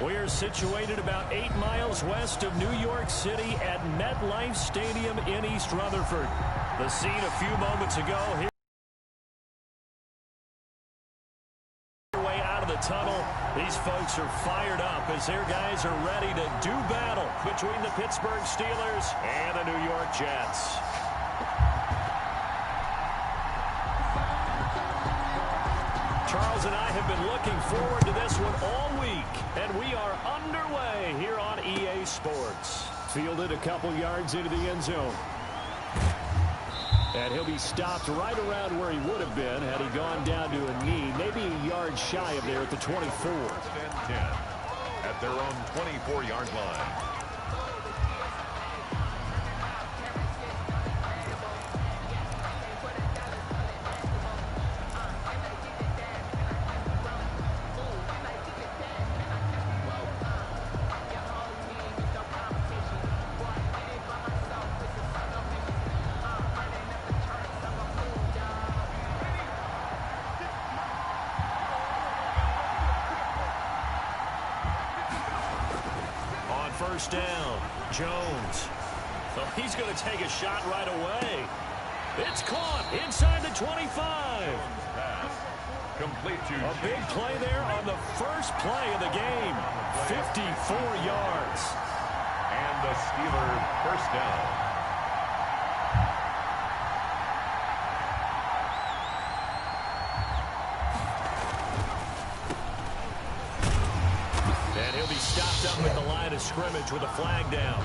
We're situated about 8 miles west of New York City at MetLife Stadium in East Rutherford. The scene a few moments ago. Way out of the tunnel. These folks are fired up as their guys are ready to do battle between the Pittsburgh Steelers and the New York Jets. Charles and I have been looking forward to this one all week, and we are underway here on EA Sports. Fielded a couple yards into the end zone. And he'll be stopped right around where he would have been had he gone down to a knee, maybe a yard shy of there at the 24. 1st and 10 at their own 24-yard line. First down, Jones. So he's going to take a shot right away. It's caught inside the 25. Pass. Complete to a big play there on the first play of the game. 54 yards. And the Steelers first down. Stopped up at the line of scrimmage with a flag down.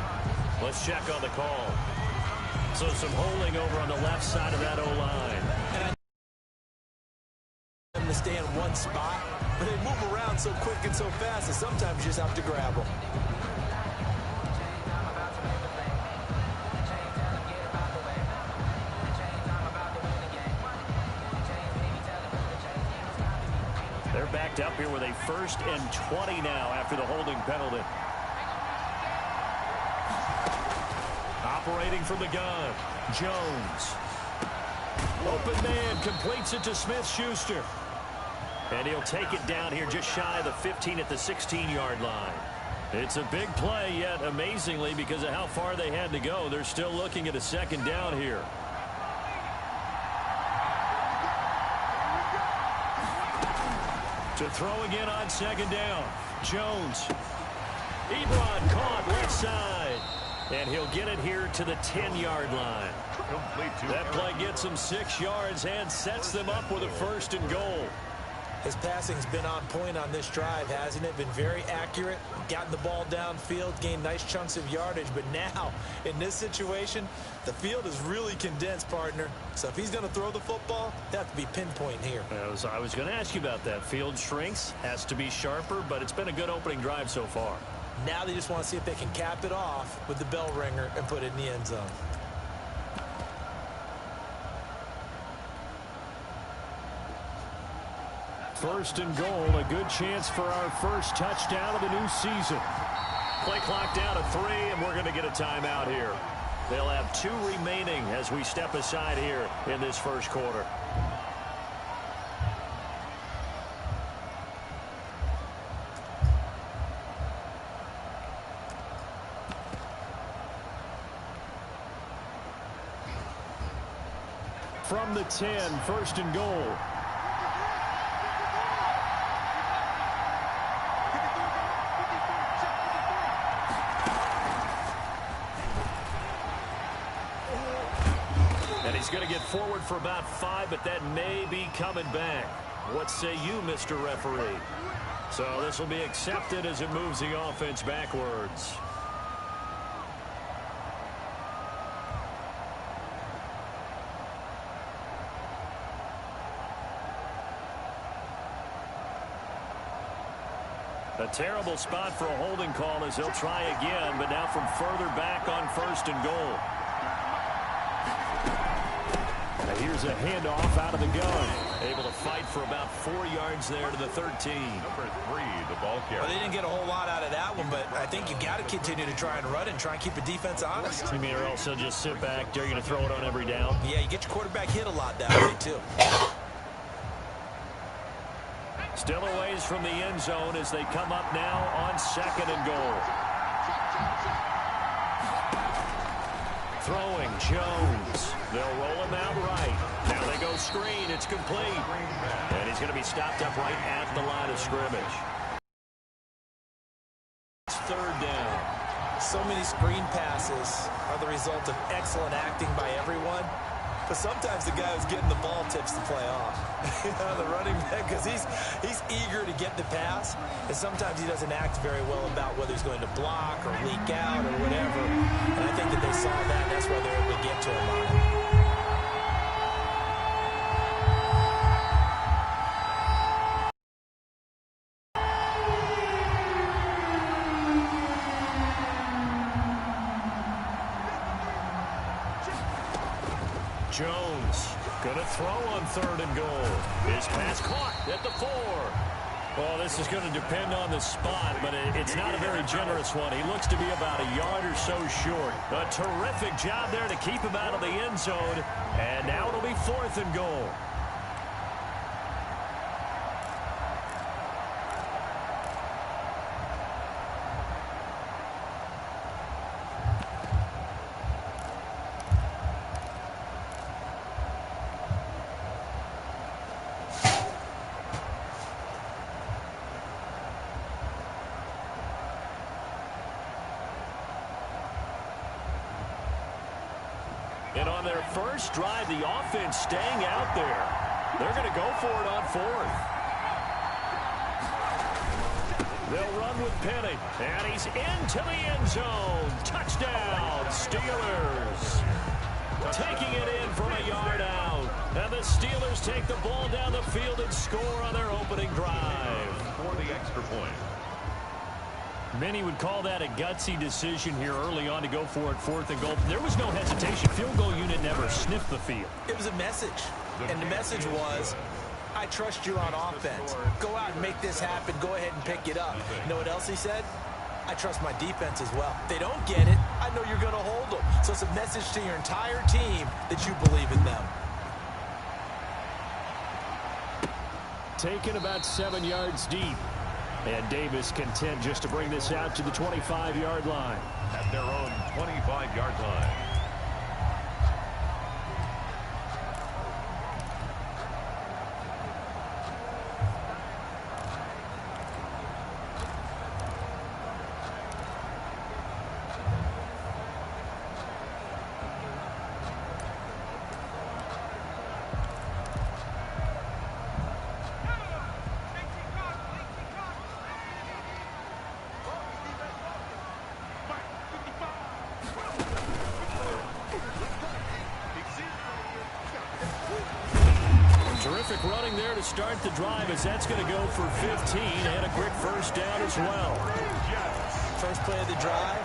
Let's check on the call. So some holding over on the left side of that O-line. And I them to stay in one spot, but they move around so quick and so fast that sometimes you just have to grab them. They're backed up here with a 1st and 20 now after the holding penalty. Operating from the gun, Jones. Open man completes it to Smith-Schuster. And he'll take it down here just shy of the 15 at the 16-yard line. It's a big play, yet amazingly, because of how far they had to go, they're still looking at a 2nd down here. To throw again on 2nd down. Jones. Ebron caught left side. And he'll get it here to the 10-yard line. That play gets them 6 yards and sets them up with a 1st and goal. His passing's been on point on this drive, hasn't it? Been very accurate, gotten the ball downfield, gained nice chunks of yardage. But now, in this situation, the field is really condensed, partner. So if he's going to throw the football, they have to be pinpoint here. I was going to ask you about that. Field shrinks, has to be sharper, but it's been a good opening drive so far. Now they just want to see if they can cap it off with the bell ringer and put it in the end zone. First and goal, a good chance for our first touchdown of the new season. Play clock down to 3, and we're going to get a timeout here. They'll have 2 remaining as we step aside here in this first quarter. From the 10, 1st and goal. He's going to get forward for about 5, but that may be coming back. What say you, Mr. Referee? So this will be accepted as it moves the offense backwards. A terrible spot for a holding call as he'll try again, but now from further back on 1st and goal. Here's a handoff out of the gun. Able to fight for about 4 yards there to the 13. Number 3, the ball carrier. Well, they didn't get a whole lot out of that one, but I think you got to continue to try and run and try and keep the defense honest. You mean, or else they'll just sit back. They're going to throw it on every down. Yeah, you get your quarterback hit a lot that way, too. Still a ways from the end zone as they come up now on 2nd and goal. Throwing Jones. They'll roll him out right. Now they go screen. It's complete. And he's going to be stopped up right at the line of scrimmage. 3rd down. So many screen passes are the result of excellent acting by everyone. But sometimes the guy who's getting the ball tips the play off. The running back, because he's eager to get the pass, and sometimes he doesn't act very well about whether he's going to block or leak out or whatever. And I think that they saw that, and that's why they're able to get to him on it. Jones going to throw on 3rd and goal. His pass caught at the 4. Well, this is going to depend on the spot, but it's not a very generous one. He looks to be about a yard or so short. A terrific job there to keep him out of the end zone. And now it'll be 4th and goal. And on their first drive, the offense staying out there. They're going to go for it on 4th. They'll run with Penny. And he's into the end zone. Touchdown, Steelers. Taking it in from a yard out. And the Steelers take the ball down the field and score on their opening drive. For the extra point. Many would call that a gutsy decision here early on to go for it 4th and goal. There was no hesitation. Field goal unit never sniffed the field. It was a message, and the message was, I trust you on offense. Go out and make this happen. Go ahead and pick it up. You know what else he said? I trust my defense as well. If they don't get it, I know you're going to hold them. So it's a message to your entire team that you believe in them. Taken about 7 yards deep. And Davis content just to bring this out to the 25-yard line. At their own 25-yard line. Terrific running there to start the drive as that's going to go for 15 and a quick first down as well. First play of the drive,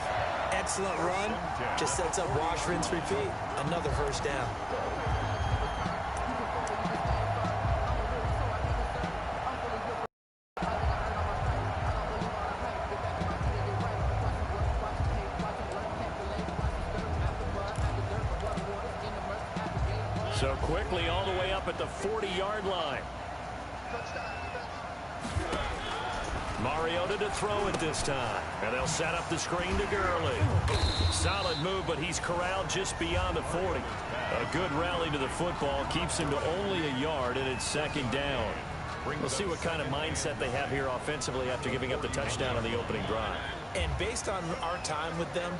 excellent run, just sets up wash, rinse, repeat. Another first down. So quickly all the way up at the 40-yard line. Mariota to throw it this time. And they'll set up the screen to Gurley. Solid move, but he's corralled just beyond the 40. A good rally to the football keeps him to only a yard, and it's 2nd down. We'll see what kind of mindset they have here offensively after giving up the touchdown on the opening drive. And based on our time with them,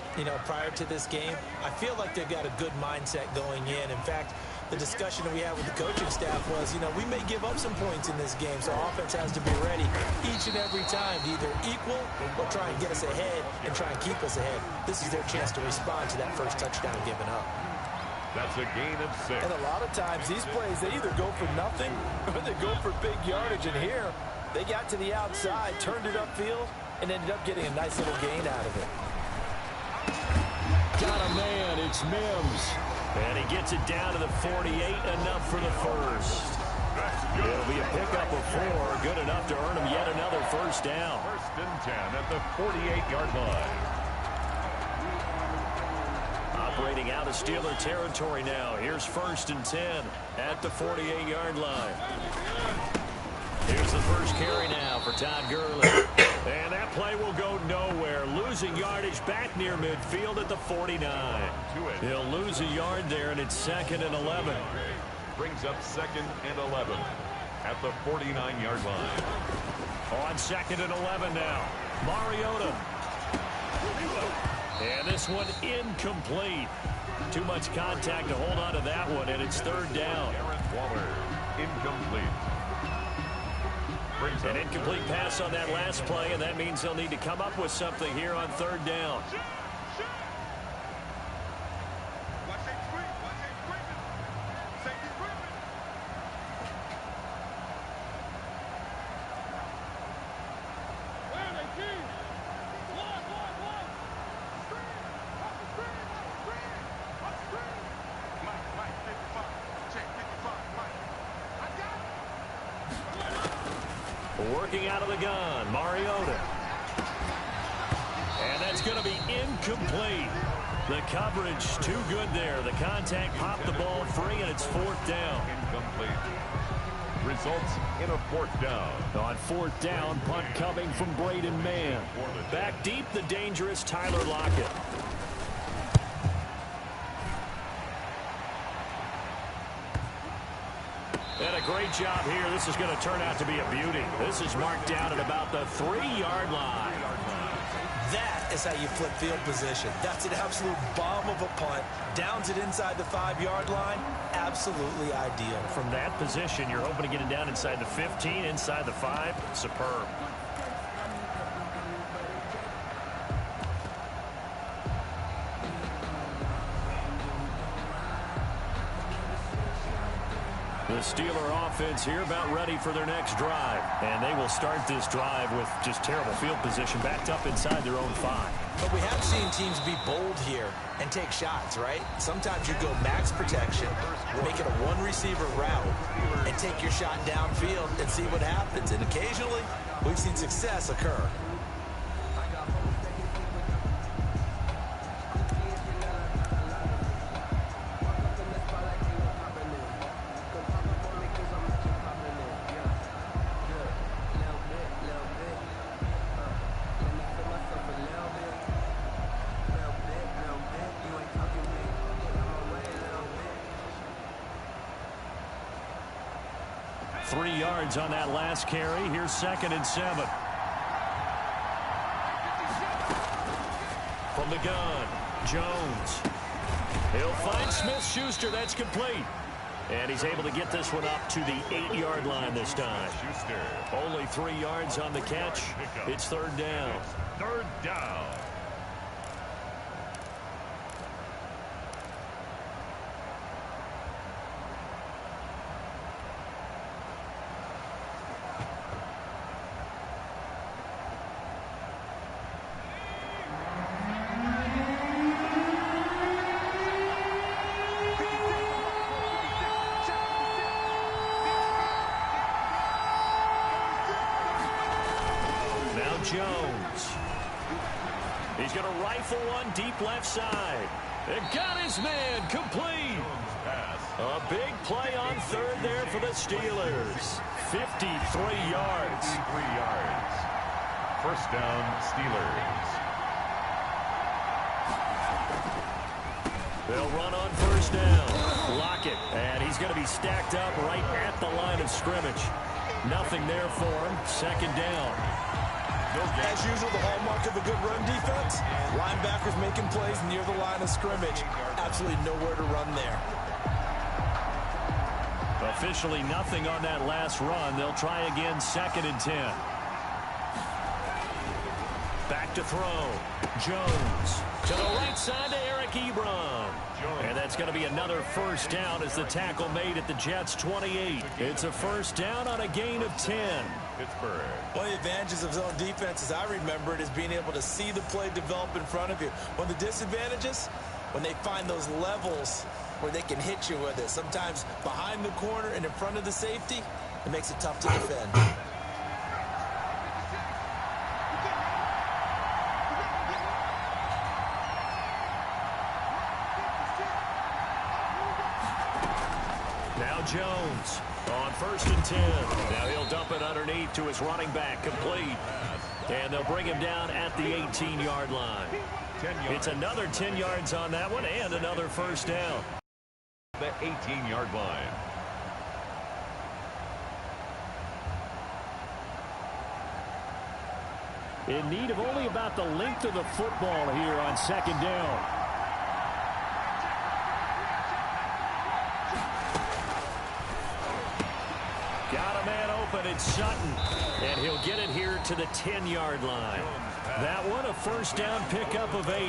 prior to this game, I feel like they've got a good mindset going in. In fact, the discussion that we had with the coaching staff was, we may give up some points in this game, so our offense has to be ready each and every time to either equal or try and get us ahead and try and keep us ahead. This is their chance to respond to that first touchdown given up. That's a gain of 6. And a lot of times, these plays, they either go for nothing or they go for big yardage. And here, they got to the outside, turned it upfield, and ended up getting a nice little gain out of it. Got a man, it's Mims. And he gets it down to the 48, enough for the first. It'll be a pickup of 4, good enough to earn him yet another first down. 1st and 10 at the 48-yard line. Operating out of Steeler territory now. Here's 1st and 10 at the 48-yard line. Here's the first carry now for Todd Gurley. And that play will go nowhere. Losing yardage back near midfield at the 49. He'll lose a yard there, and it's 2nd and 11. Brings up 2nd and 11 at the 49-yard line. On 2nd and 11 now. Mariota. And this one incomplete. Too much contact to hold on to that one, and it's 3rd down. Waller, incomplete. An incomplete pass on that last play, and that means they'll need to come up with something here on 3rd down. Working out of the gun, Mariota. And that's going to be incomplete. The coverage too good there. The contact popped the ball free, and it's 4th down. Incomplete. Results in a 4th down. On 4th down, punt coming from Braden Mann. Back deep, the dangerous Tyler Lockett. And a great job here. This is going to turn out to be a beauty. This is marked down at about the 3-yard line. That is how you flip field position. That's an absolute bomb of a punt. Downs it inside the 5-yard line. Absolutely ideal. From that position, you're hoping to get it down inside the 15, inside the 5. Superb. The Steeler offense here about ready for their next drive. And they will start this drive with just terrible field position backed up inside their own 5. But we have seen teams be bold here and take shots, right? Sometimes you go max protection, make it a one-receiver route, and take your shot downfield and see what happens. And occasionally, we've seen success occur. On that last carry. Here's 2nd and 7. From the gun, Jones. He'll find Smith-Schuster. That's complete. And he's able to get this one up to the 8-yard line this time. Schuster. Only 3 yards on the catch. It's 3rd down. 3rd down. Jones. He's going to rifle one deep left side. It got his man complete. A big play on 3rd there for the Steelers. 53 yards. 53 yards. 1st down, Steelers. They'll run on 1st down. Lockett. And he's going to be stacked up right at the line of scrimmage. Nothing there for him. 2nd down. As usual, the hallmark of a good run defense, linebackers making plays near the line of scrimmage. Absolutely nowhere to run there. Officially nothing on that last run. They'll try again 2nd and 10. Back to throw. Jones to the right side to Eric Ebron. And that's going to be another 1st down as the tackle made at the Jets' 28. It's a 1st down on a gain of 10. Pittsburgh. One of the advantages of zone defense, as I remember it, is being able to see the play develop in front of you. One of the disadvantages, when they find those levels where they can hit you with it. Sometimes behind the corner and in front of the safety, it makes it tough to defend. Now Jones On 1st and 10. Now he'll dump it underneath to his running back, complete. And they'll bring him down at the 18-yard line. It's another 10 yards on that one and another first down. The 18-yard line. In need of only about the length of the football here on 2nd down. Got a man open, it's Sutton. And he'll get it here to the 10-yard line. That one a first down pickup of 8.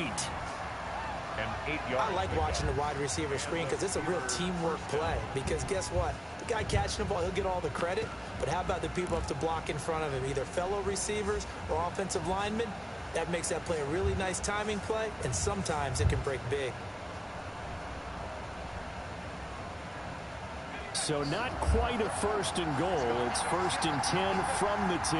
And 8 yards. I like watching the wide receiver screen because it's a real teamwork play. Because guess what? The guy catching the ball, he'll get all the credit. But how about the people up to block in front of him, either fellow receivers or offensive linemen? That makes that play a really nice timing play, and sometimes it can break big. So not quite a 1st and goal. It's 1st and 10 from the 10.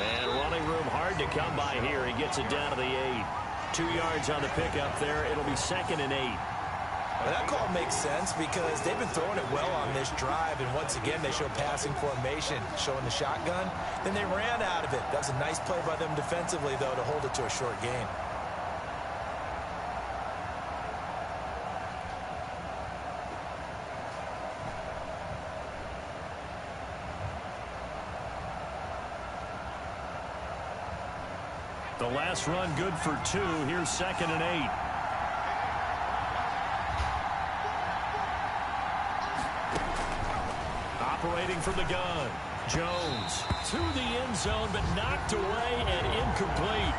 And running room hard to come by here. He gets it down to the 8. 2 yards on the pickup there. It'll be 2nd and 8. Well, that call makes sense because they've been throwing it well on this drive, and once again they show passing formation, showing the shotgun. Then they ran out of it. That was a nice play by them defensively, though, to hold it to a short gain. The last run good for 2. Here's 2nd and 8. Operating from the gun. Jones to the end zone, but knocked away and incomplete.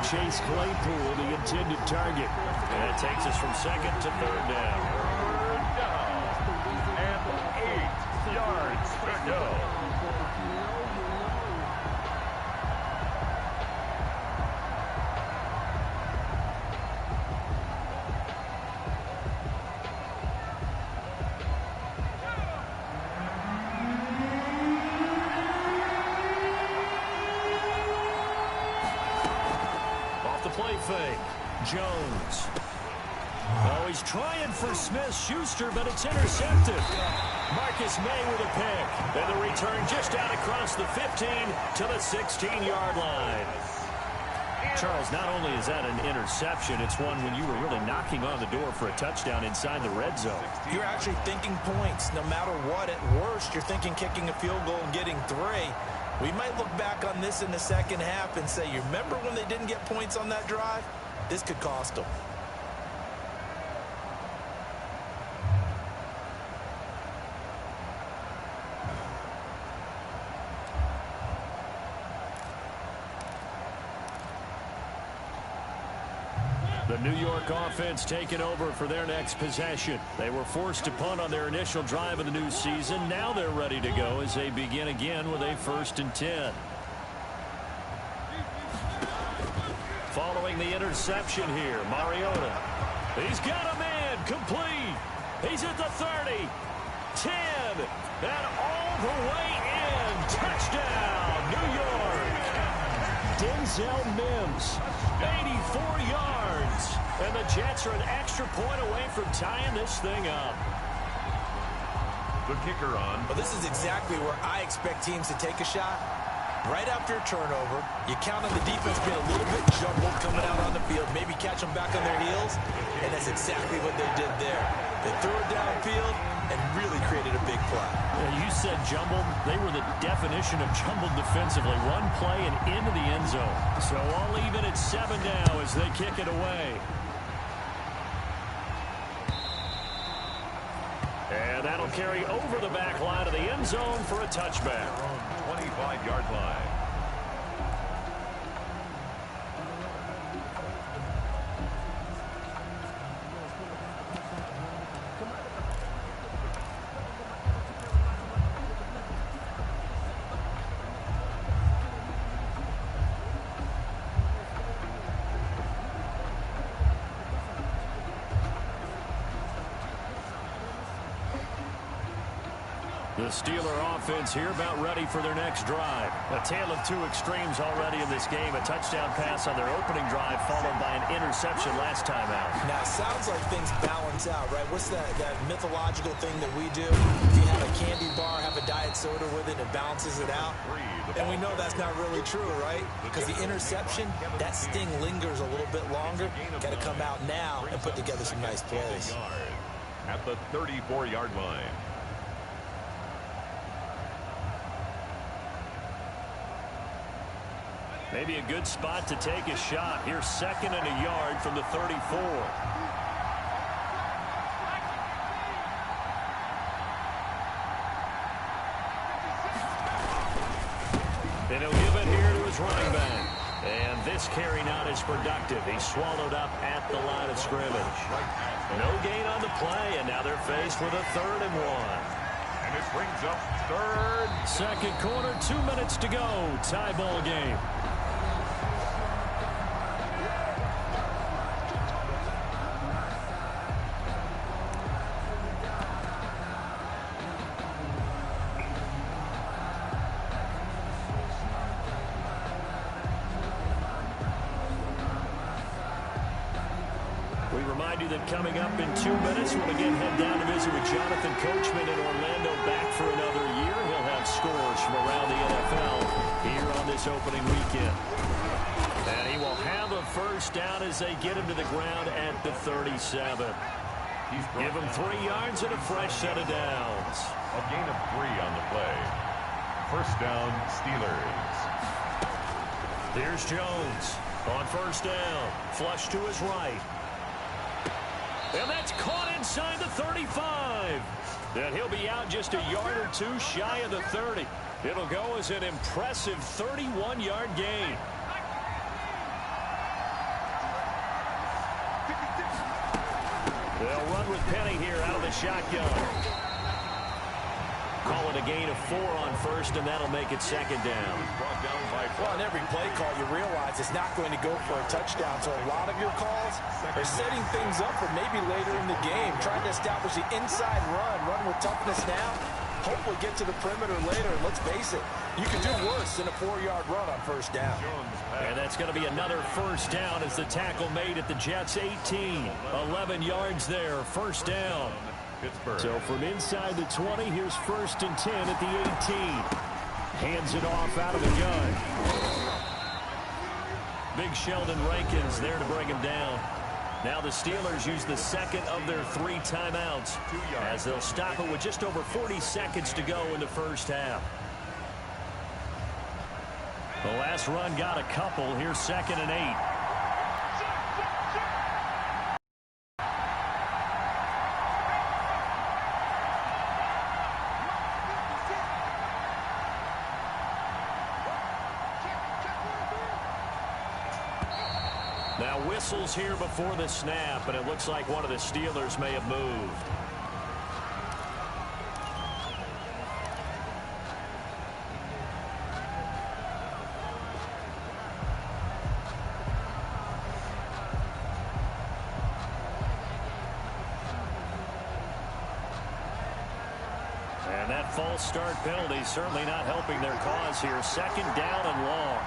Chase Claypool, the intended target. And it takes us from 2nd to 3rd down. And 8 yards to go. Play fake. Jones. Oh, he's trying for Smith-Schuster, but it's intercepted. Marcus May with a pick. And the return just out across the 15 to the 16-yard line. Charles, not only is that an interception, it's one when you were really knocking on the door for a touchdown inside the red zone. You're actually thinking points. No matter what, at worst, you're thinking kicking a field goal and getting 3. We might look back on this in the second half and say, you remember when they didn't get points on that drive? This could cost them. The New York offense taking over for their next possession. They were forced to punt on their initial drive of the new season. Now they're ready to go as they begin again with a 1st and 10. Following the interception here, Mariota. He's got a man, complete. He's at the 30, 10, and all the way in. Touchdown, New York. Denzel Mims, 84 yards. And the Jets are an extra point away from tying this thing up. The kicker on. Well, this is exactly where I expect teams to take a shot. Right after a turnover, you count on the defense being a little bit jumbled coming out on the field, maybe catch them back on their heels, and that's exactly what they did there. They threw it downfield and really created a big play. You said jumbled. They were the definition of jumbled defensively. One play and into the end zone. So I'll leave it at 7 now as they kick it away. And that'll carry over the back line of the end zone for a touchback. 25-yard line. The Steeler offense here about ready for their next drive. A tale of two extremes already in this game. A touchdown pass on their opening drive followed by an interception last time out. Now, it sounds like things balance out, right? What's that mythological thing that we do? If you have a candy bar, have a diet soda with it, it balances it out. And we know that's not really true, right? Because the interception, that sting lingers a little bit longer. Got to come out now and put together some nice plays. At the 34-yard line. Maybe a good spot to take a shot. Here's 2nd and a yard from the 34. And he'll give it here to his running back. And this carry not as productive. He's swallowed up at the line of scrimmage. No gain on the play, and now they're faced with a 3rd and 1. And it brings up 3rd. Second quarter, 2 minutes to go. Tie ball game. That coming up in 2 minutes, we'll again head down to visit with Jonathan Coachman in Orlando, back for another year. He'll have scores from around the NFL here on this opening weekend. And he will have a first down as they get him to the ground at the 37. Give him 3 yards and a fresh set of downs. A gain of 3 on the play. First down, Steelers. Here's Jones on first down. Flush to his right. And that's caught inside the 35. And he'll be out just a yard or 2 shy of the 30. It'll go as an impressive 31-yard gain. They'll run with Penny here out of the shotgun. Call it a gain of 4 on first, and that'll make it 2nd down. Well, on every play call, you realize it's not going to go for a touchdown. So a lot of your calls are setting things up for maybe later in the game, trying to establish the inside run with toughness now, hopefully get to the perimeter later. And let's face it, you can do worse than a 4-yard run on first down. And that's going to be another first down as the tackle made at the Jets' 18. 11 yards there, first down. Pittsburgh. So from inside the 20, here's 1st and 10 at the 18. Hands it off out of the gun. Big Sheldon Rankins there to bring him down. Now the Steelers use the 2nd of their 3 timeouts as they'll stop it with just over 40 seconds to go in the first half. The last run got a couple. Here's 2nd and 8. Now whistles here before the snap, and it looks like one of the Steelers may have moved. And that false start penalty certainly not helping their cause here. 2nd down and long.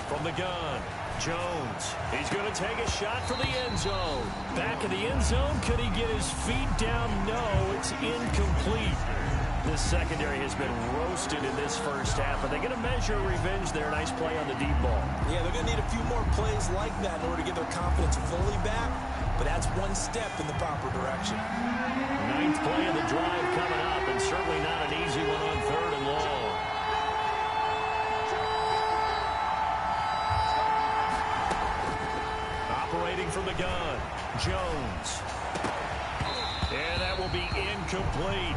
From the gun, Jones. He's going to take a shot for the end zone. Back of the end zone. Could he get his feet down? No, it's incomplete. This secondary has been roasted in this first half. Are they going to measure revenge there? Nice play on the deep ball. Yeah, they're going to need a few more plays like that in order to get their confidence fully back. But that's one step in the proper direction. 9th play of the drive coming up, and certainly not an easy one on 3rd and long. Operating from the gun, Jones. And that will be incomplete.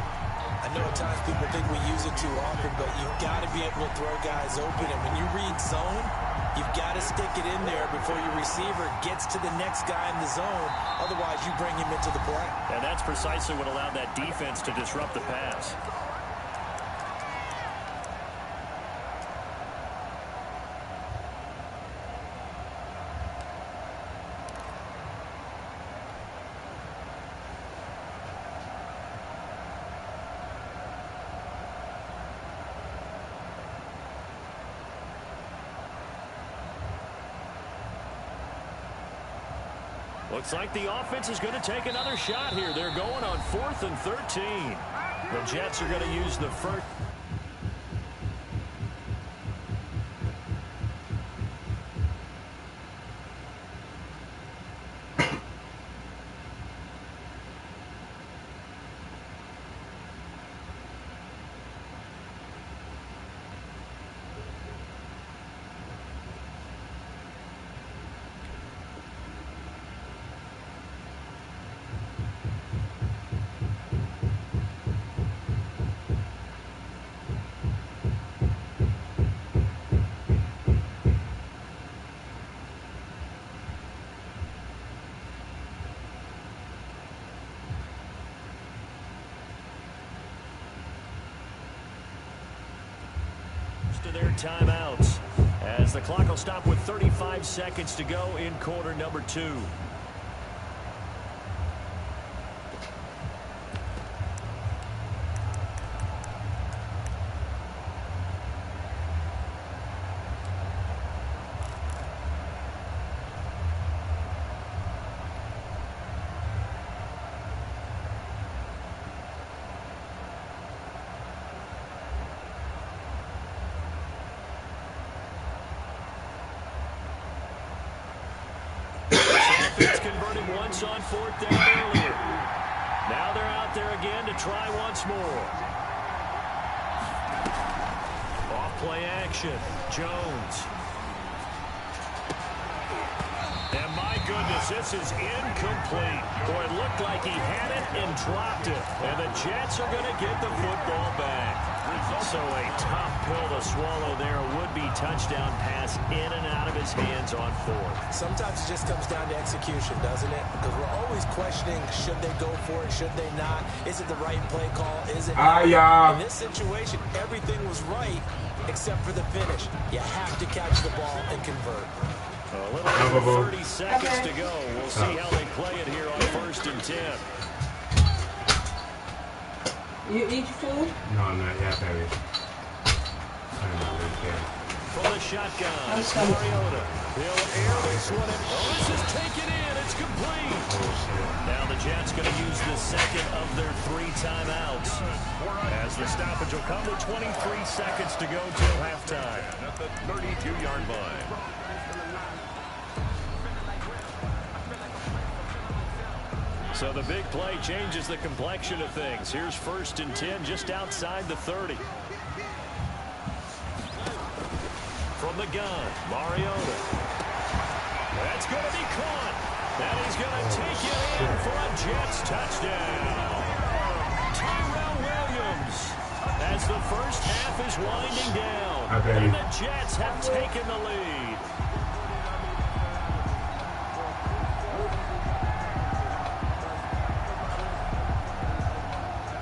I know at times people think we use it too often, but you've got to be able to throw guys open. And when you read zone, You've got to stick it in there before your receiver gets to the next guy in the zone. Otherwise, you bring him into the play. And that's precisely what allowed that defense to disrupt the pass. Looks like the offense is going to take another shot here. They're going on 4th and 13. The Jets are going to use the first. To their timeouts as the clock will stop with 35 seconds to go in quarter number 2. It's converted once on 4th down earlier. Now they're out there again to try once more. Off play action. Jones. And my goodness, this is incomplete. Boy, it looked like he had it and dropped it. And the Jets are going to get the football back. So a tough pill to swallow there. A would-be touchdown pass in and out of his hands on 4th. Sometimes it just comes down to execution, doesn't it? Because we're always questioning, should they go for it, should they not? Is it the right play call? Is it not? In this situation, everything was right except for the finish. You have to catch the ball and convert. A little over 30 seconds to go. We'll see how they play it here on 1st and 10. You eat your food? No, I'm not yet, baby. I'm not really kidding. From the shotgun, Mariota. He'll air this one. This is taken in. It's complete. Now the Jets going to use the second of their 3 timeouts. As the stoppage will come with 23 seconds to go till halftime. At the 32-yard line. So the big play changes the complexion of things. Here's 1st and 10 just outside the 30. From the gun, Mariota. That's going to be caught. And he's going to take it in for a Jets touchdown. Tyrell Williams. As the first half is winding down. And the Jets have taken the lead.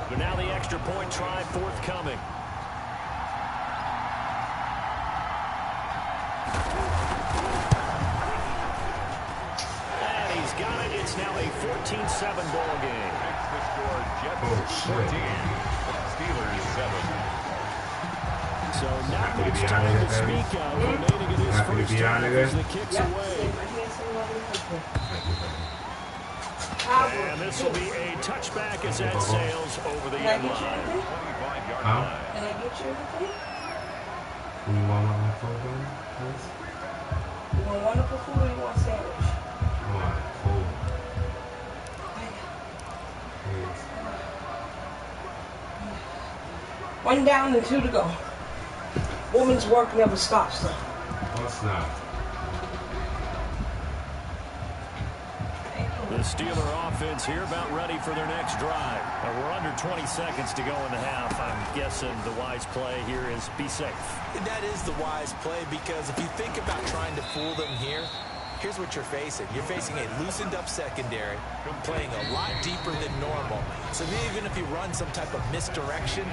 But now the extra point try forthcoming. Got it. It's now a 14-7 ball game. Makes the score Jets 14, Steelers 7. So not much time to speak of remaining in this first half as the kick's away. And this will be a touchback as that sails over the end line. 25-yard line. Can I get you everything? You want my food, please? You want wonderful food or you want sandwich? I want food. Please. 1 down and 2 to go. Woman's work never stops, though. What's not? The The Steeler offense here about ready for their next drive. We're under 20 seconds to go in the half. I'm guessing the wise play here is be safe. That is the wise play, because if you think about trying to fool them here, here's what you're facing. You're facing a loosened up secondary, playing a lot deeper than normal. So even if you run some type of misdirection,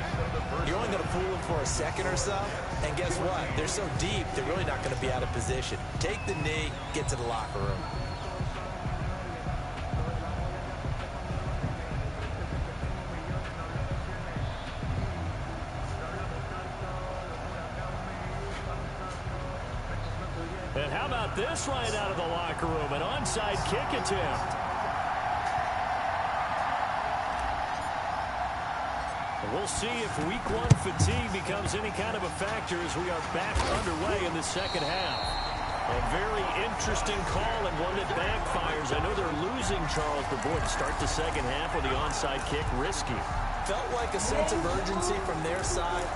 you're only going to fool them for a second or so. And guess what? They're so deep, they're really not going to be out of position. Take the knee, get to the locker room. And how about this right out of the locker room? An onside kick attempt. We'll see if week one fatigue becomes any kind of a factor as we are back underway in the second half. A very interesting call and one that backfires. I know they're losing, Charles, but boy, to start the second half with the onside kick, risky. Felt like a sense of urgency from their side,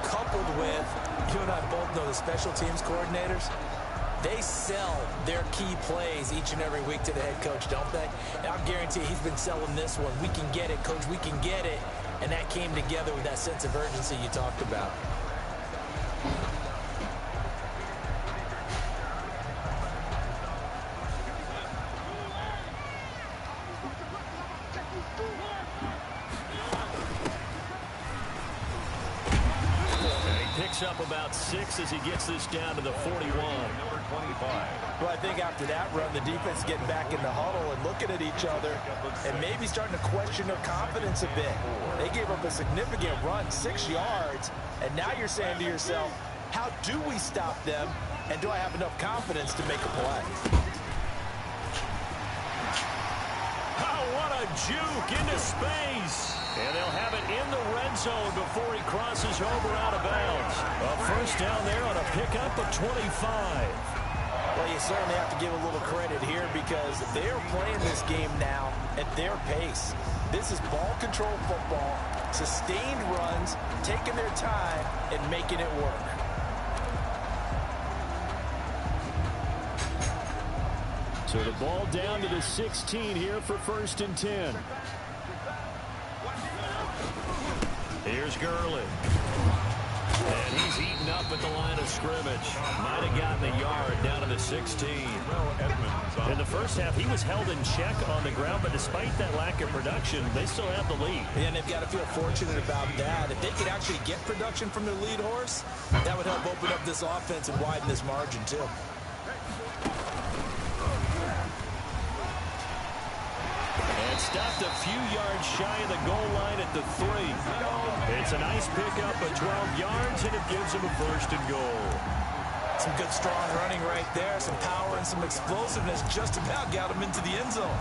coupled with, you and I both know the special teams coordinators. They sell their key plays each and every week to the head coach, don't they? And I guarantee he's been selling this one. We can get it, coach, we can get it. And that came together with that sense of urgency you talked about. Up about 6 as he gets this down to the 41. Number 25. Well, I think after that run, the defense is getting back in the huddle and looking at each other and maybe starting to question their confidence a bit. They gave up a significant run, 6 yards, and now you're saying to yourself, how do we stop them, and do I have enough confidence to make a play? Oh, what a juke into space. And they'll have it in the red zone before he crosses over out of bounds. A first down there on a pickup of 25. Well, you certainly have to give a little credit here because they're playing this game now at their pace. This is ball control football, sustained runs, taking their time, and making it work. So the ball down to the 16 here for 1st and 10. Here's Gurley. And he's eaten up at the line of scrimmage. Might have gotten a yard down to the 16. In the first half, he was held in check on the ground, but despite that lack of production, they still have the lead. And they've got to feel fortunate about that. If they could actually get production from their lead horse, that would help open up this offense and widen this margin, too. And stopped a few yards shy of the goal line at the 3. It's a nice pickup of 12 yards, and it gives him a 1st and goal. Some good, strong running right there. Some power and some explosiveness just about got him into the end zone.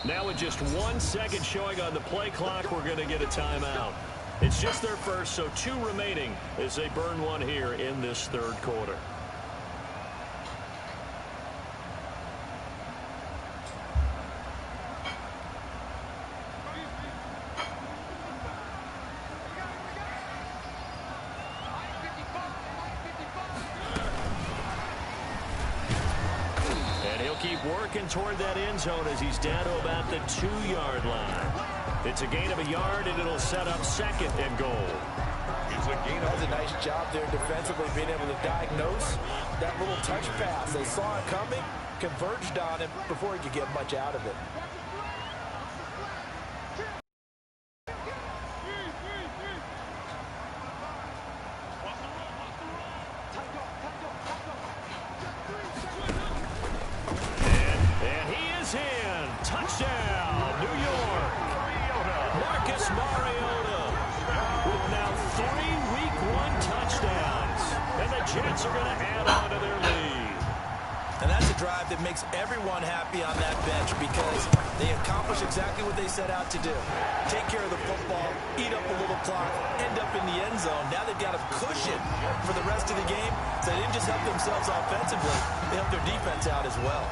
Now with just 1 second showing on the play clock, we're going to get a timeout. It's just their first, so 2 remaining as they burn one here in this 3rd quarter. Keep working toward that end zone as he's down to about the 2-yard line. It's a gain of a yard, and it'll set up 2nd and goal. That's a nice job there defensively, being able to diagnose that little touch pass. They saw it coming, converged on him before he could get much out of it. Touchdown, New York. Marcus Mariota with now 3 week 1 touchdowns. drive that makes everyone happy on that bench because they accomplish exactly what they set out to do. Take care of the football, eat up a little clock, end up in the end zone. Now they've got a cushion for the rest of the game, so they didn't just help themselves offensively, they helped their defense out as well.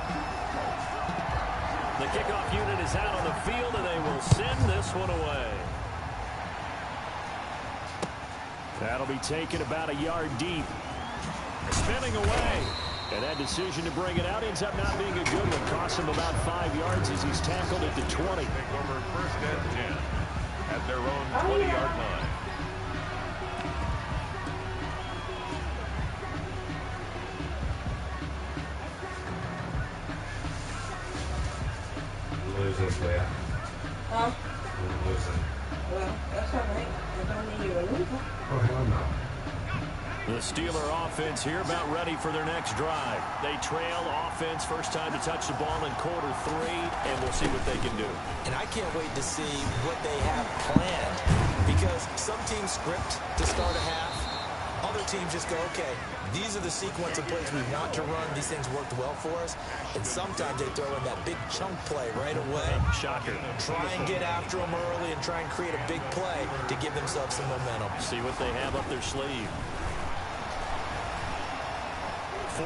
The kickoff unit is out on the field, and they will send this one away. That'll be taken about a yard deep. Spinning away. And that decision to bring it out ends up not being a good one. Costs him about 5 yards as he's tackled at the 20. Take over first and 10 at their own 20-yard line. Losing, Leah. Huh? Losing. Well, that's all right. I don't need you to lose. Oh, hell no. The Steeler offense here about ready for their next drive. They trail offense, first time to touch the ball in quarter 3, and we'll see what they can do. And I can't wait to see what they have planned because some teams script to start a half. Other teams just go, okay, these are the sequence of plays we want to run. These things worked well for us. And sometimes they throw in that big chunk play right away. Shocker. Try and get after them early and try and create a big play to give themselves some momentum. See what they have up their sleeve.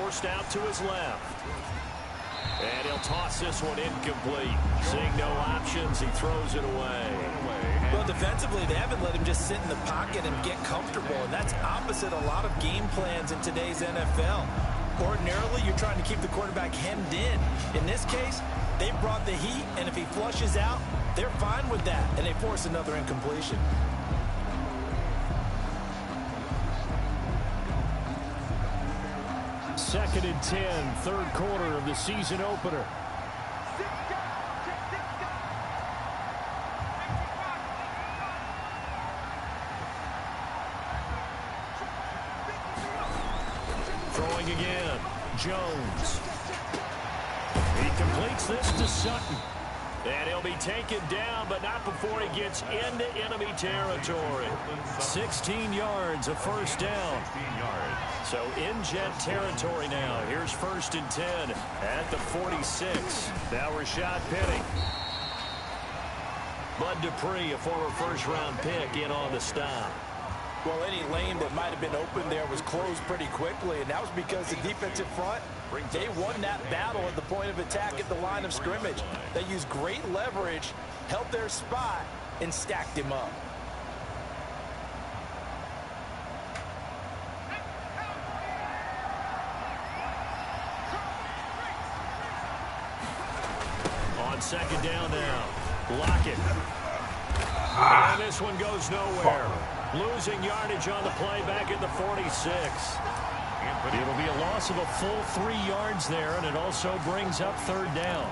Forced out to his left. And he'll toss this one incomplete. Seeing no options, he throws it away. Well, defensively, they haven't let him just sit in the pocket and get comfortable, and that's opposite a lot of game plans in today's NFL. Ordinarily, you're trying to keep the quarterback hemmed in. In this case, they brought the heat, and if he flushes out, they're fine with that, and they force another incompletion. Second and 10, third quarter of the season opener. Throwing again, Jones. He completes this to Sutton. And he'll be taken down, but not before he gets into enemy territory. 16 yards, a first down. 16 yards. So in Jet territory now. Here's first and 10 at the 46. Now Rashad Penny. Bud Dupree, a former first-round pick, in on the stop. Well, any lane that might have been open there was closed pretty quickly, and that was because the defensive front, they won that battle at the point of attack at the line of scrimmage. They used great leverage, held their spot, and stacked him up. On second down now, Lockett. And this one goes nowhere. Losing yardage on the play back at the 46. It'll be a loss of a full 3 yards there, and it also brings up third down.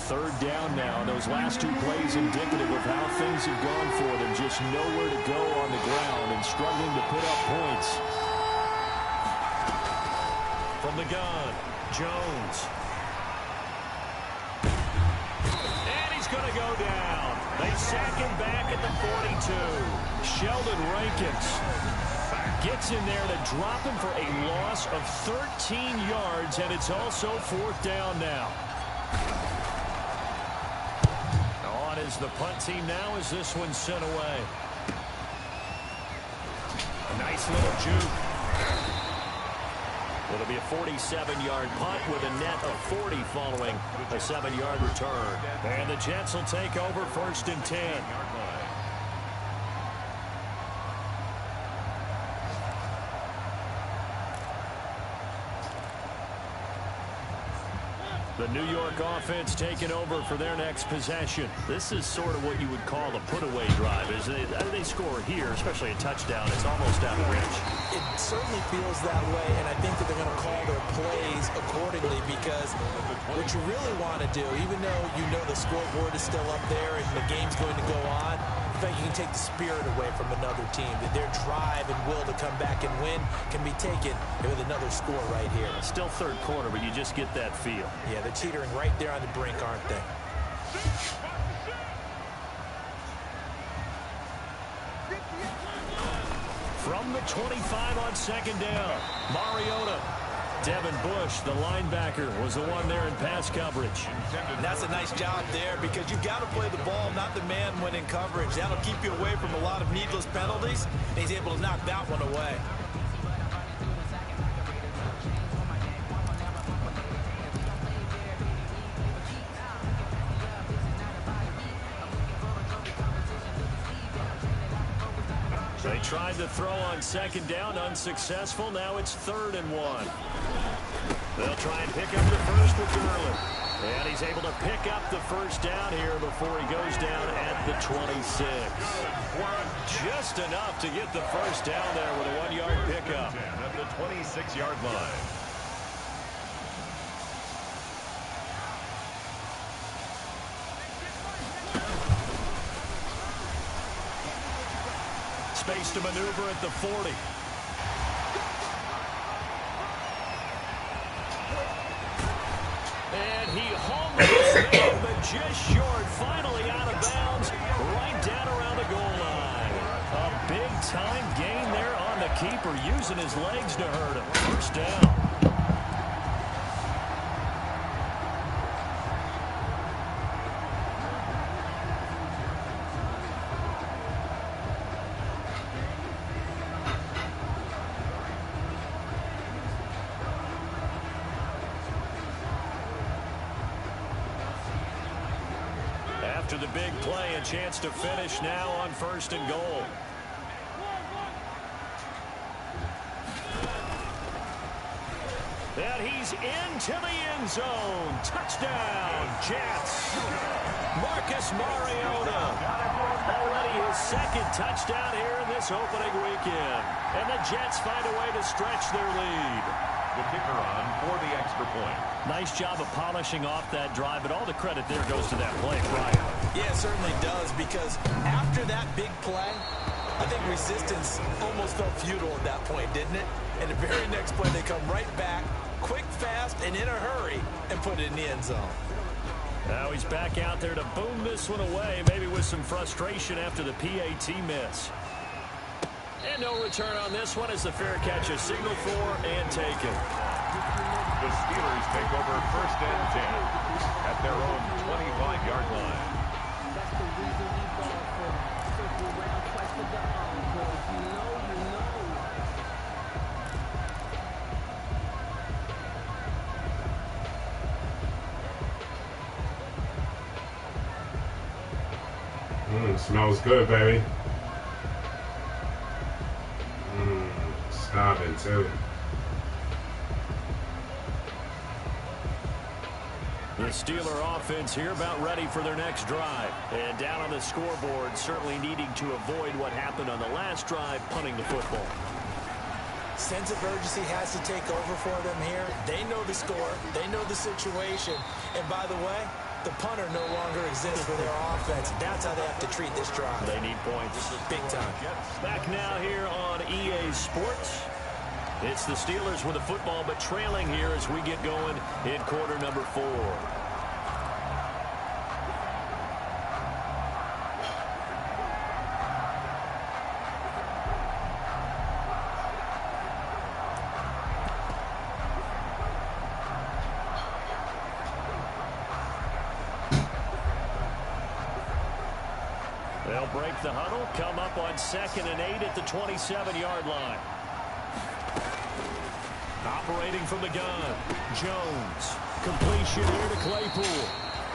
Third down now, and those last 2 plays indicative of how things have gone for them. Just nowhere to go on the ground and struggling to put up points. From the gun, Jones. And he's going to go down. They sack him back at the 42. Sheldon Rankins gets in there to drop him for a loss of 13 yards, and it's also fourth down now. Is the punt team now as this one's sent away. A nice little juke. It'll be a 47-yard punt with a net of 40 following a 7-yard return. And the Jets will take over first and 10. The New York offense taking over for their next possession. This is sort of what you would call a put-away drive, isn't it? They score here, especially a touchdown. It's almost out of reach. It certainly feels that way, and I think that they're going to call their plays accordingly because what you really want to do, even though you know the scoreboard is still up there and the game's going to go on, think you can take the spirit away from another team. That their drive and will to come back and win can be taken with another score right here. Still third quarter, but you just get that feel. Yeah, they're teetering right there on the brink, aren't they? From the 25 on second down, Mariota. Devin Bush, the linebacker, was the one there in pass coverage. And that's a nice job there because you've got to play the ball, not the man when in coverage. That'll keep you away from a lot of needless penalties. And he's able to knock that one away. They tried to throw on second down, unsuccessful. Now it's 3rd and 1. They'll try and pick up the first with Gurley. And he's able to pick up the first down here before he goes down at the 26. Just enough to get the first down there with a 1-yard pickup. At the 26-yard line. Space to maneuver at the 40. And he hauled it, but just short, finally out of bounds, right down around the goal line. A big-time gain there on the keeper, using his legs to hurt him. First down. After the big play, a chance to finish now on 1st and goal. And he's into the end zone. Touchdown, Jets. Marcus Mariota. Already his 2nd touchdown here in this opening weekend. And the Jets find a way to stretch their lead. The kicker on for the extra point. Nice job of polishing off that drive, but all the credit there goes to that play, Brian. Yeah, it certainly does, because after that big play, I think resistance almost felt futile at that point, didn't it? And the very next play, they come right back, quick, fast, and in a hurry, and put it in the end zone. Now he's back out there to boom this one away, maybe with some frustration after the PAT miss. And no return on this one as the fair catch is signaled for and taken. The Steelers take over 1st and 10 at their own 25-yard line. That's the reason we ball for circle round twice for the encore. You know. Smells good, baby. Starving too. The Steeler offense here about ready for their next drive. And down on the scoreboard, certainly needing to avoid what happened on the last drive, punting the football. Sense of urgency has to take over for them here. They know the score. They know the situation. And by the way, the punter no longer exists for their offense. That's how they have to treat this drive. They need points. Big time. Back now here on EA Sports. It's the Steelers with the football, but trailing here as we get going in quarter number 4. They'll break the huddle, come up on 2nd and 8 at the 27-yard line. Operating from the gun, Jones. Completion here to Claypool.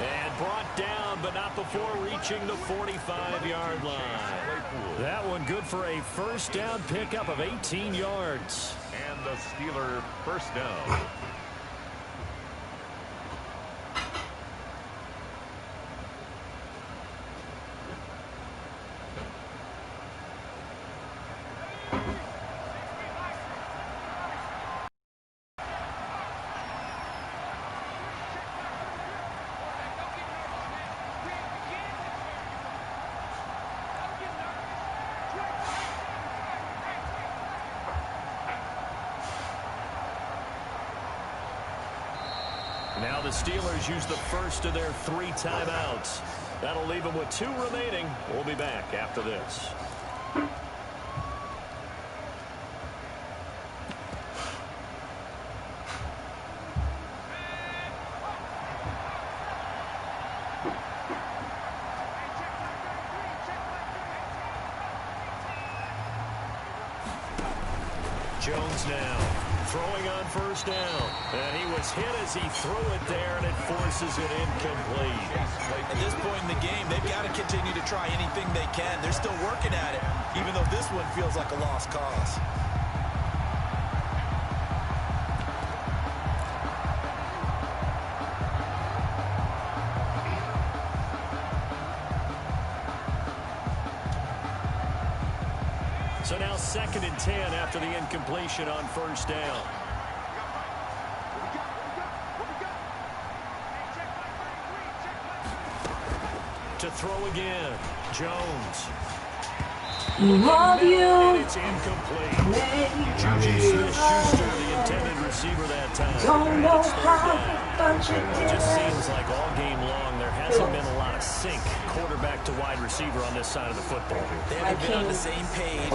And brought down, but not before reaching the 45-yard line. That one good for a first down pickup of 18 yards. And the Steeler first down. Now the Steelers use the first of their 3 timeouts. That'll leave them with 2 remaining. We'll be back after this. Jones now throwing on first down. And he was hit as he threw it there, and it forces it incomplete. At this point in the game, they've got to continue to try anything they can. They're still working at it, even though this one feels like a lost cause. So now 2nd and 10 after the incompletion on first down. To throw again, Jones. Love you. And it's incomplete. Smith-Schuster, the intended receiver that time. Don't know how It just seems like all game long there hasn't been a lot of sync quarterback to wide receiver on this side of the football. They haven't been on the same page,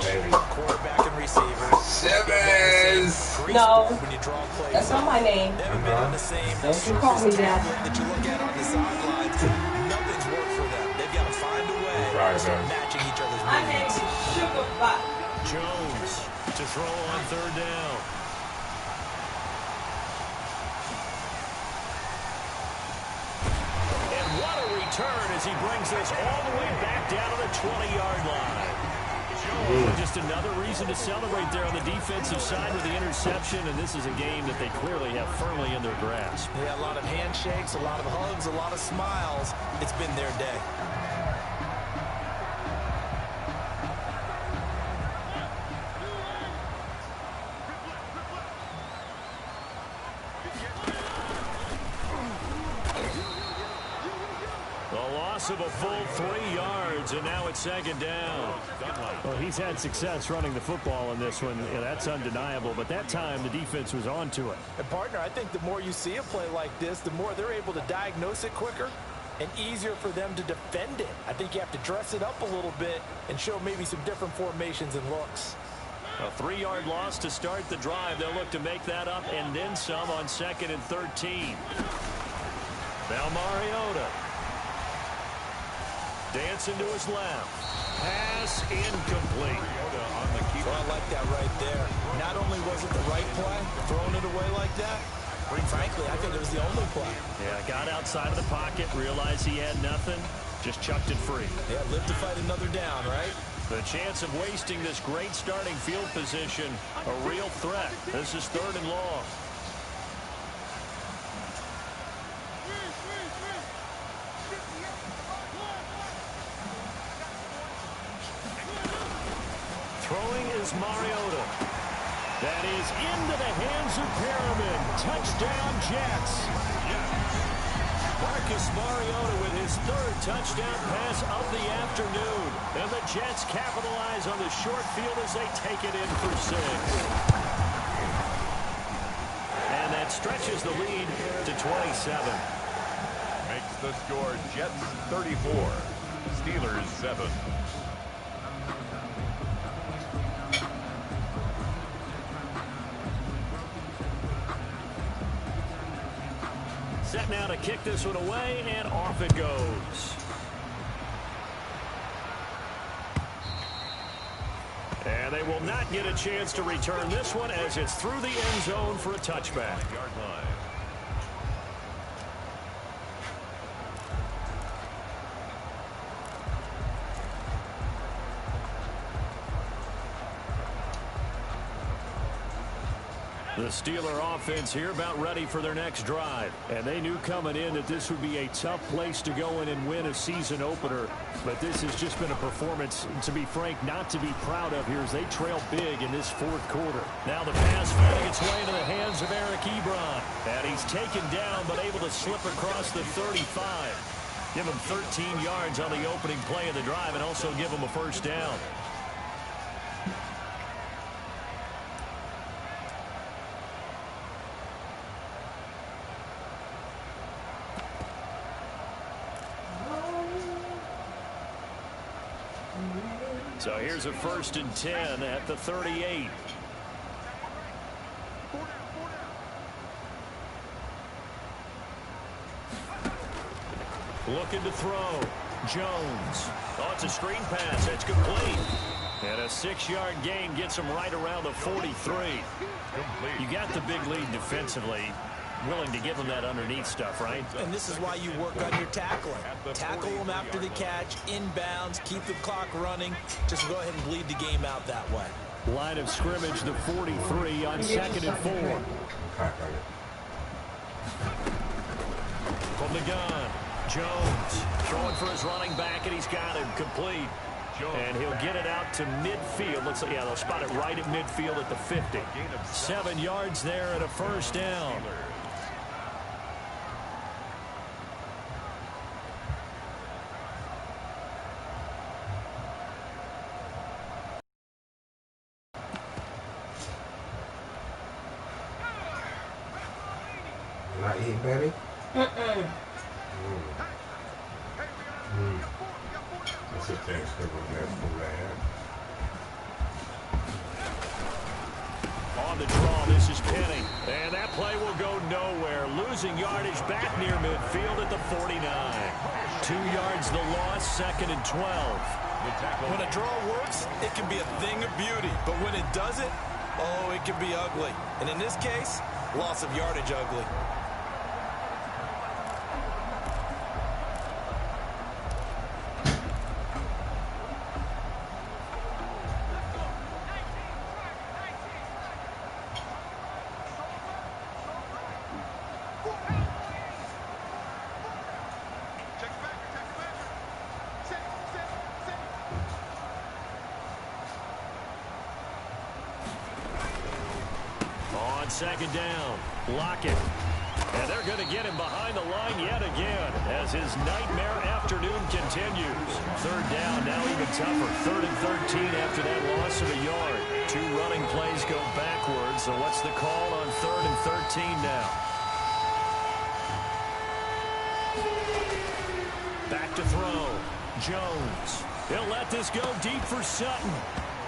quarterback and receiver. Sevens! No, when you draw plays. that's not my name. They haven't been on the same Don't you call me that. that you look at on the sidelines. Nothing's worked for them. They've got to find a way to start matching each other's My name movements. is Sugar Butt. Jones to throw on 3rd down. And what a return as he brings this all the way back down to the 20-yard line. Jones, just another reason to celebrate there on the defensive side with the interception, and this is a game that they clearly have firmly in their grasp. Yeah, a lot of handshakes, a lot of hugs, a lot of smiles. It's been their day. Of a full 3 yards, and now it's 2nd down. Well, he's had success running the football in this one. Yeah, that's undeniable, but that time the defense was on to it. And, partner, I think the more you see a play like this, the more they're able to diagnose it quicker and easier for them to defend it. I think you have to dress it up a little bit and show maybe some different formations and looks. A 3-yard loss to start the drive. They'll look to make that up and then some on 2nd and 13. Now Mariota. Dancing to his left. Pass incomplete. So I like that right there. Not only was it the right play, throwing it away like that, frankly, I think it was the only play. Yeah, got outside of the pocket, realized he had nothing, just chucked it free. Yeah, live to fight another down, right? The chance of wasting this great starting field position, a real threat. This is 3rd and long. Throwing is Mariota. That is into the hands of Perriman. Touchdown, Jets. Marcus Mariota with his 3rd touchdown pass of the afternoon. And the Jets capitalize on the short field as they take it in for 6. And that stretches the lead to 27. Makes the score Jets 34, Steelers 7. Set now to kick this one away, and off it goes. And they will not get a chance to return this one as it's through the end zone for a touchback. Yard line. The Steeler offense here about ready for their next drive. And they knew coming in that this would be a tough place to go in and win a season opener. But this has just been a performance, to be frank, not to be proud of here as they trail big in this 4th quarter. Now the pass finding its way into the hands of Eric Ebron. And he's taken down but able to slip across the 35. Give him 13 yards on the opening play of the drive and also give him a first down. So here's a 1st and 10 at the 38. Looking to throw. Jones. Oh, it's a screen pass. That's complete. And a 6-yard gain gets him right around the 43. You got the big lead defensively. Willing to give them that underneath stuff, right? And this is why you work on your tackling. Tackle them after the catch, inbounds, keep the clock running. Just go ahead and bleed the game out that way. Line of scrimmage, the 43 on 2nd and 4. From the gun, Jones throwing for his running back, and he's got him complete. And he'll get it out to midfield. Looks like, yeah, they'll spot it right at midfield at the 50. 7 yards there and a 1st down. Not eating, baby? That's a Thanksgiving food I have. On the draw, this is Penny. And that play will go nowhere. Losing yardage back near midfield at the 49. 2 yards the loss, 2nd and 12. When a draw works, it can be a thing of beauty. But when it doesn't, oh, it can be ugly. And in this case, loss of yardage ugly. Second down. Lockett. And they're going to get him behind the line yet again as his nightmare afternoon continues. 3rd down, now even tougher. 3rd and 13 after that loss of a yard. 2 running plays go backwards. So what's the call on 3rd and 13 now? Back to throw. Jones. He'll let this go deep for Sutton.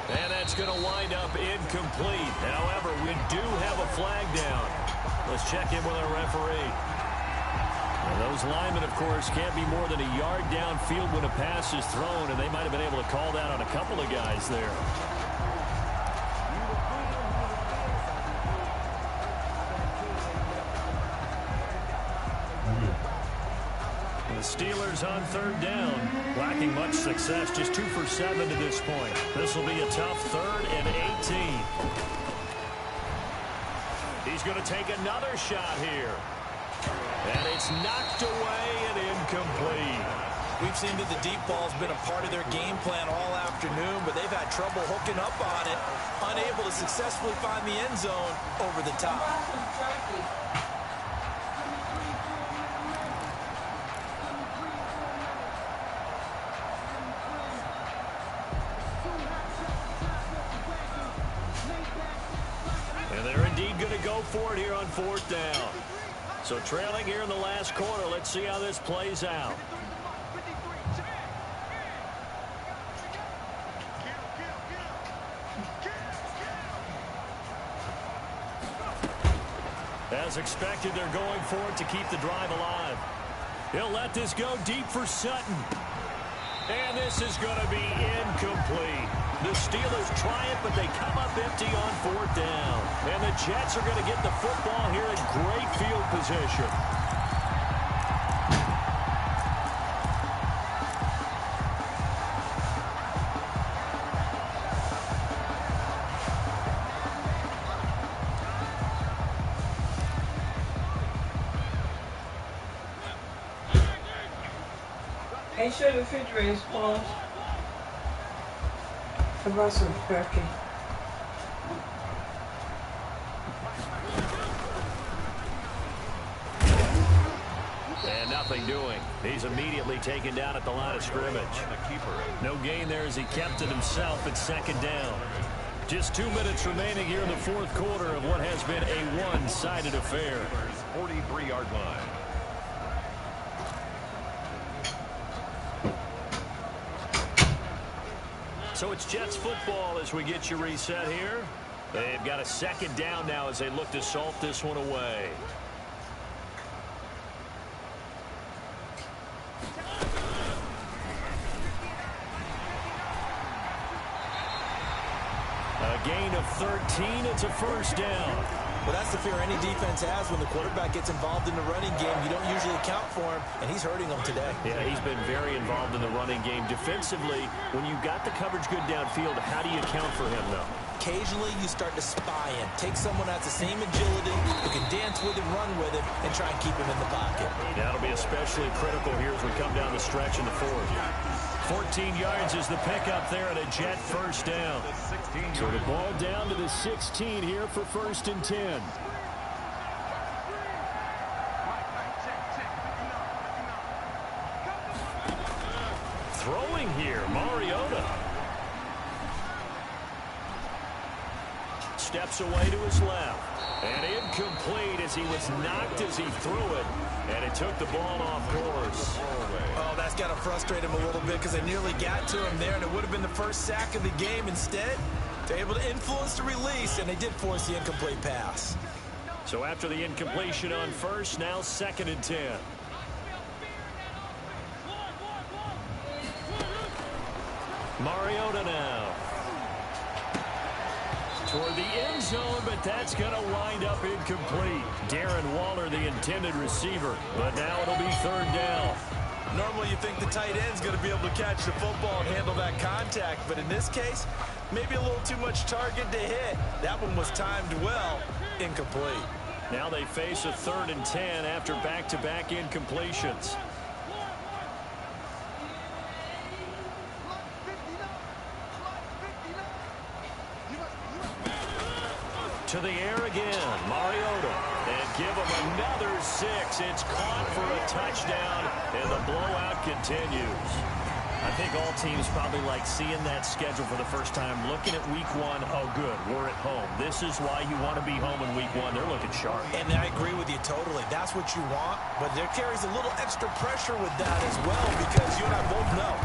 And that's going to wind up incomplete. However, we do have a flag down. Let's check in with our referee. And those linemen, of course, can't be more than a yard downfield when a pass is thrown, and they might have been able to call that on a couple of guys there. The Steelers on 3rd down, lacking much success, just 2 for 7 to this point. This will be a tough 3rd and 18. He's going to take another shot here. And it's knocked away and incomplete. We've seen that the deep ball's been a part of their game plan all afternoon, but they've had trouble hooking up on it, unable to successfully find the end zone over the top. For it here on 4th down. So trailing here in the last quarter. Let's see how this plays out. As expected, they're going for it to keep the drive alive. He'll let this go deep for Sutton. And this is going to be incomplete. The Steelers try it, but they come up empty on 4th down. And the Jets are going to get the football here in great field position. Make sure the refrigerator is closed. I brought some turkey. And nothing doing. He's immediately taken down at the line of scrimmage. No gain there as he kept it himself at 2nd down. Just 2 minutes remaining here in the 4th quarter of what has been a one-sided affair. 43-yard line. So it's Jets football as we get you reset here. They've got a second down now as they look to salt this one away. A gain of 13. It's a first down. Well, that's the fear any defense has when the quarterback gets involved in the running game. You don't usually account for him, and he's hurting them today. Yeah, he's been very involved in the running game. Defensively, when you've got the coverage good downfield, how do you account for him, though? Occasionally, you start to spy him. Take someone who has the same agility, who can dance with him, run with him, and try and keep him in the pocket. That'll be especially critical here as we come down the stretch in the fourth. 14 yards is the pickup there and a Jet first down. So the ball down to the 16 here for 1st and 10. Throwing here, Mariota. Steps away to his left. And incomplete as he was knocked as he threw it. And it took the ball off course. Oh, that's got to frustrate him a little bit because they nearly got to him there, and it would have been the first sack of the game. Instead, they're able to influence the release, and they did force the incomplete pass. So after the incompletion on first, now 2nd and 10. Mariota now. Toward the end zone, but that's going to wind up incomplete. Darren Waller, the intended receiver, but now it'll be 3rd down. Normally you think the tight end's going to be able to catch the football and handle that contact, but in this case, maybe a little too much target to hit. That one was timed well. Incomplete. Now they face a 3rd and 10 after back-to-back incompletions. To the air again, Mariota, and give him another 6. It's caught for a touchdown, and the blowout continues. I think all teams probably like seeing that schedule for the first time, looking at week 1. Oh, good, we're at home. This is why you want to be home in week 1. They're looking sharp. And I agree with you totally. That's what you want, but there carries a little extra pressure with that as well because you and I both know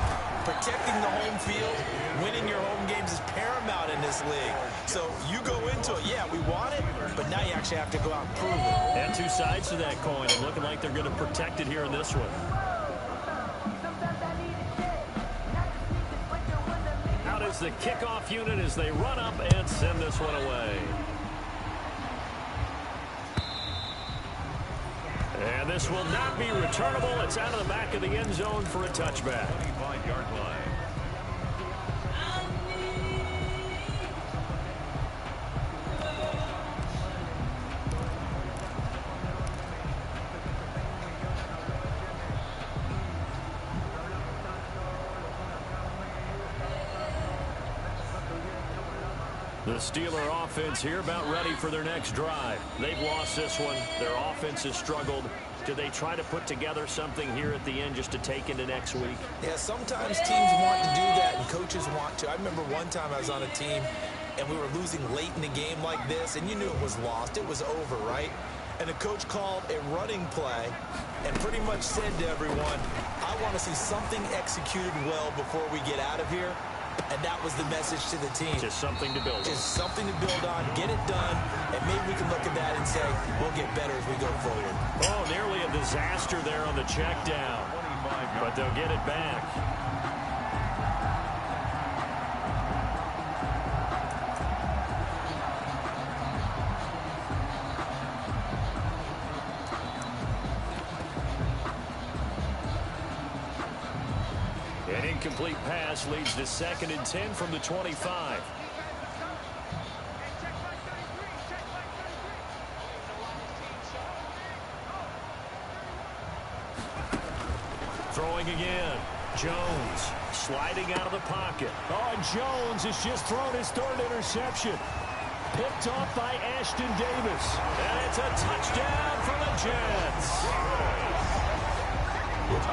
protecting the home field, winning your home games is paramount in this league. So you go into it, yeah, we want it, but now you actually have to go out and prove it. And two sides to that coin, and looking like they're going to protect it here in this one. Out is the kickoff unit as they run up and send this one away. And this will not be returnable. It's out of the back of the end zone for a touchback. 25-yard line. The Steeler offense here about ready for their next drive. They've lost this one. Their offense has struggled. Do they try to put together something here at the end just to take into next week? Yeah, sometimes teams want to do that and coaches want to. I remember one time I was on a team and we were losing late in the game like this, and you knew it was lost. It was over, right? And the coach called a running play and pretty much said to everyone, I want to see something executed well before we get out of here. And that was the message to the team. Just something to build on. Just something to build on, get it done, and maybe we can look at that and say, we'll get better as we go forward. Oh, nearly a disaster there on the check down. But they'll get it back. An incomplete pass leads to 2nd and 10 from the 25. Throwing again. Jones sliding out of the pocket. Oh, and Jones has just thrown his 3rd interception. Picked off by Ashton Davis. And it's a touchdown for the Jets.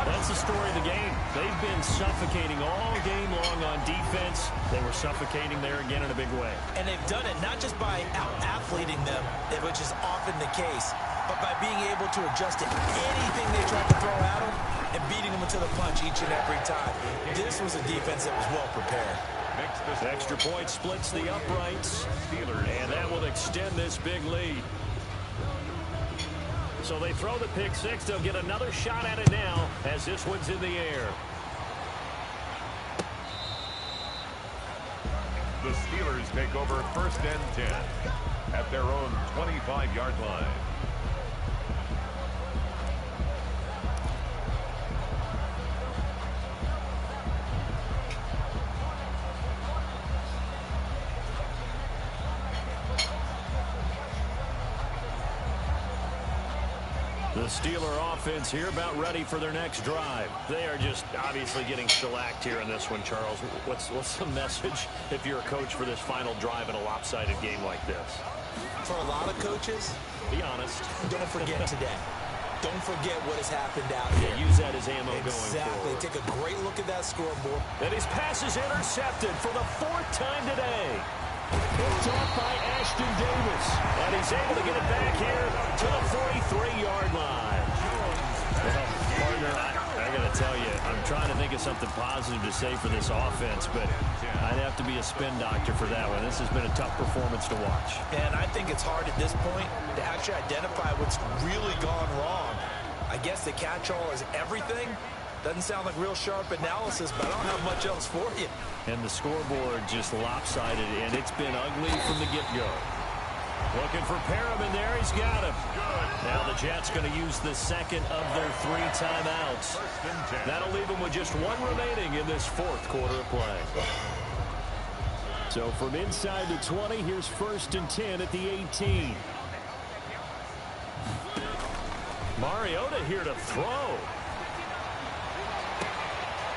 That's the story of the game. They've been suffocating all game long on defense. They were suffocating there again in a big way. And they've done it not just by out-athleting them, which is often the case, but by being able to adjust to anything they try to throw at them and beating them to the punch each and every time. This was a defense that was well prepared. Extra point splits the uprights. And that will extend this big lead. So they throw the pick six. They'll get another shot at it now as this one's in the air. The Steelers take over 1st and 10 at their own 25-yard line. The Steeler offense here about ready for their next drive. They are just obviously getting shellacked here in this one, Charles. What's the message if you're a coach for this final drive in a lopsided game like this? For a lot of coaches, be honest. Don't forget today. Don't forget what has happened out here. Yeah, use that as ammo going Exactly. forward. Take a great look at that scoreboard. And his pass is intercepted for the 4th time today. Picked off by Ashton Davis. And he's able to get it back here to the 43-yard line. Well, partner, I got to tell you, I'm trying to think of something positive to say for this offense, but I'd have to be a spin doctor for that one. This has been a tough performance to watch. And I think it's hard at this point to actually identify what's really gone wrong. I guess the catch-all is everything. Doesn't sound like real sharp analysis, but I don't have much else for you. And the scoreboard just lopsided, and it's been ugly from the get-go. Looking for Perriman there. He's got him. Now the Jets going to use the second of their 3 timeouts. That'll leave them with just 1 remaining in this 4th quarter of play. So from inside the 20, here's 1st and 10 at the 18. Mariota here to throw.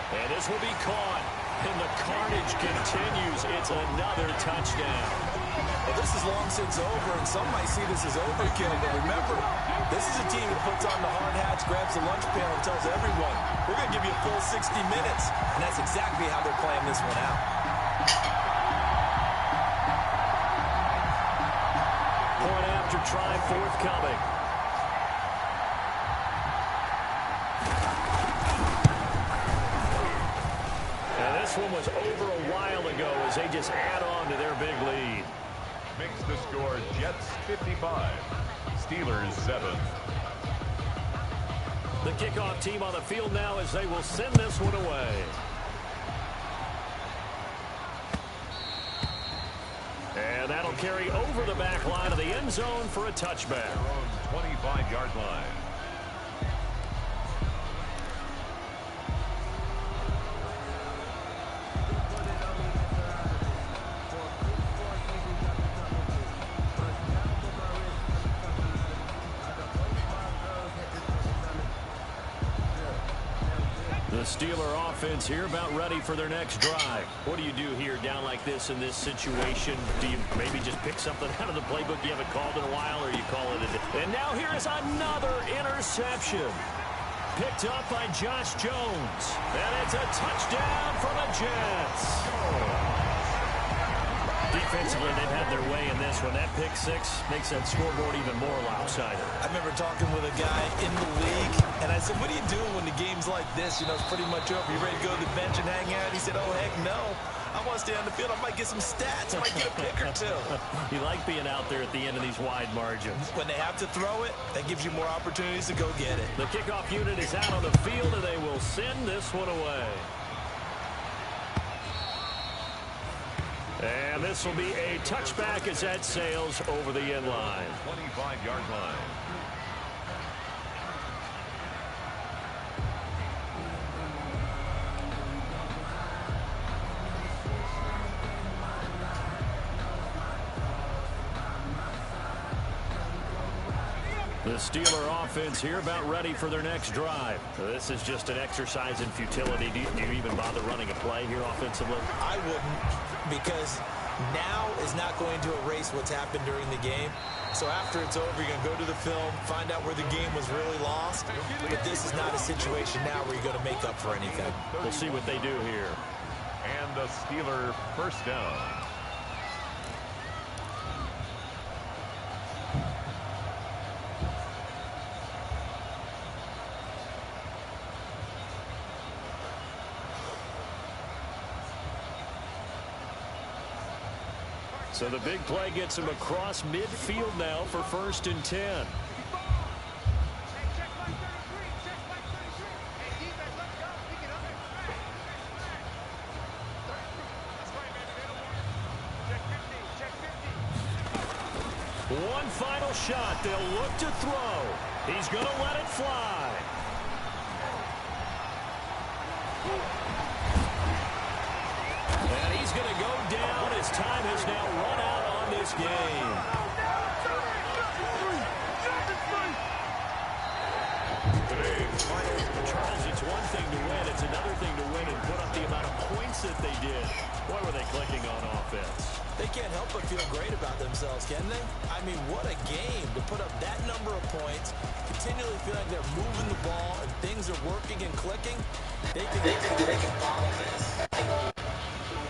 And this will be caught. And the carnage continues. It's another touchdown. Well, this is long since over, and some might see this as overkill. But remember, this is a team that puts on the hard hats, grabs the lunch pail, and tells everyone, we're going to give you a full 60 minutes. And that's exactly how they're playing this one out. Point after try forthcoming. This one was over a while ago as they just add on to their big lead. Makes the score Jets 55, Steelers 7. The kickoff team on the field now as they will send this one away. And that'll carry over the back line of the end zone for a touchback. Their own 25-yard line. Steeler offense here about ready for their next drive. What do you do here down like this in this situation? Do you maybe just pick something out of the playbook you haven't called in a while, or you call it a day? And now here is another interception. Picked up by Josh Jones. And it's a touchdown for the Jets. Defensively, they've had their way in this one. That pick six makes that scoreboard even more lopsided. I remember talking with a guy in the league, and I said, what are you doing when the game's like this? You know, it's pretty much over. You ready to go to the bench and hang out? He said, oh, heck no. I want to stay on the field. I might get some stats. I might get a pick or two. You like being out there at the end of these wide margins. When they have to throw it, that gives you more opportunities to go get it. The kickoff unit is out on the field, and they will send this one away. And this will be a touchback as that sails over the end line. 25-yard line. The Steeler offense here about ready for their next drive. This is just an exercise in futility. Do you even bother running a play here offensively? I wouldn't, because now is not going to erase what's happened during the game. So after it's over, you're going to go to the film, find out where the game was really lost. But this is not a situation now where you're going to make up for anything. We'll see what they do here. And the Steeler first down. So the big play gets him across midfield now for 1st and 10. One final shot. They'll look to throw. He's going to let it fly. And he's going to go down as time has now run out on this game. Charles, it's one thing to win. It's another thing to win and put up the amount of points that they did. Boy, were they clicking on offense. They can't help but feel great about themselves, can they? I mean, what a game to put up that number of points, continually feel like they're moving the ball and things are working and clicking. They can follow this.